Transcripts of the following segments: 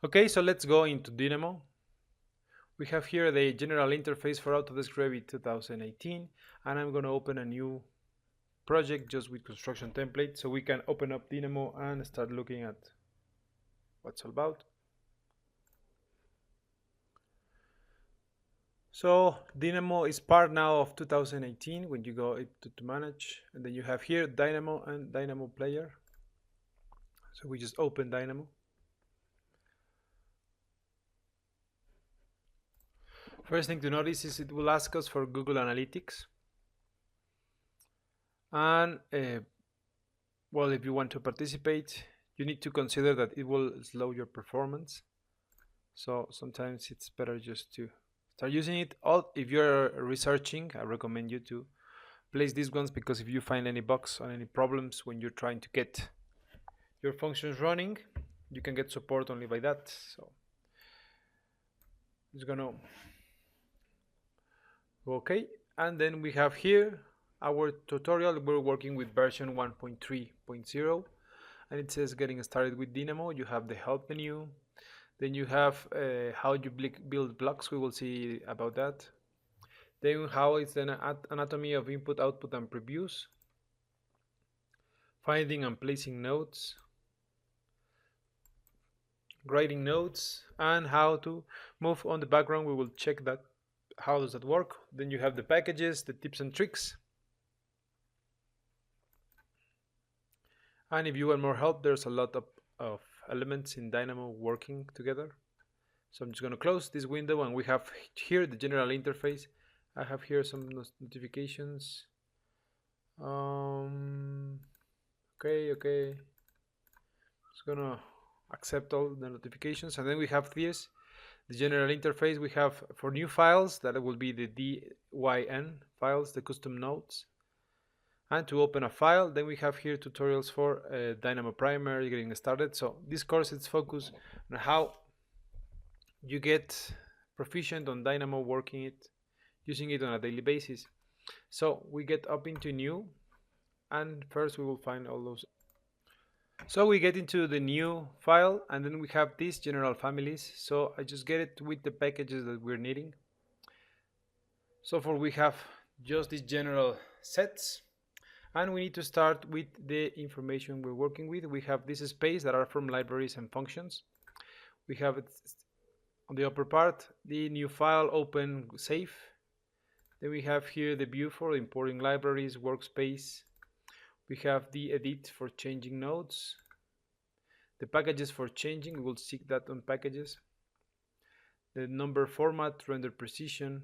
Okay, so let's go into Dynamo. We have here the general interface for Autodesk Revit 2018, and I'm going to open a new project just with construction template so we can open up Dynamo and start looking at what's all about. So Dynamo is part now of 2018 when you go to manage, and then you have here Dynamo and Dynamo player. So we just open Dynamo. First thing to notice is it will ask us for Google Analytics. And well, if you want to participate, you need to consider that it will slow your performance. So sometimes it's better just to start using it. If you're researching, I recommend you to place these ones, because if you find any bugs or any problems when you're trying to get your functions running, you can get support only by that. So it's gonna okay, and then we have here our tutorial. We're working with version 1.3.0, and it says getting started with Dynamo. You have the help menu, then you have how you build blocks. We will see about that. Then how it's an anatomy of input, output, and previews, finding and placing nodes, grading nodes, and how to move on the background. We will check that. How does that work? Then you have the packages, the tips and tricks. And if you want more help, there's a lot of elements in Dynamo working together. So I'm just going to close this window, and we have here the general interface. I have here some notifications. Okay. Just gonna accept all the notifications, and then we have this, the general interface. We have for new files that will be the DYN files, the custom nodes. And to open a file, then we have here tutorials for Dynamo Primer, getting started. So this course is focused on how you get proficient on Dynamo, using it on a daily basis. So we get up into new, and first we will find all those. So we get into the new file, and then we have these general families. So I just get it with the packages that we're needing. So for we have just these general sets, and we need to start with the information we're working with. We have this space that are from libraries and functions. We have it on the upper part, the new file, open, save. Then we have here the view for importing libraries, workspace. We have the edit for changing nodes, the packages for changing. We will seek that on packages, the number format, render precision,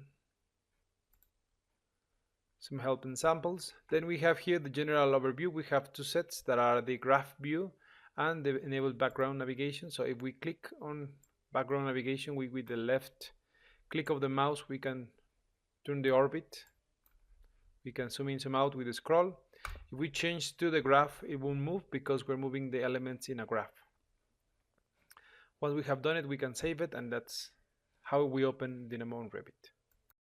some help and samples. Then we have here the general overview. We have two sets that are the graph view and the enabled background navigation. So if we click on background navigation, with the left click of the mouse, we can turn the orbit. We can zoom in, zoom out with the scroll. If we change to the graph, it won't move because we're moving the elements in a graph. Once we have done it, we can save it, and that's how we open Dynamo on Revit.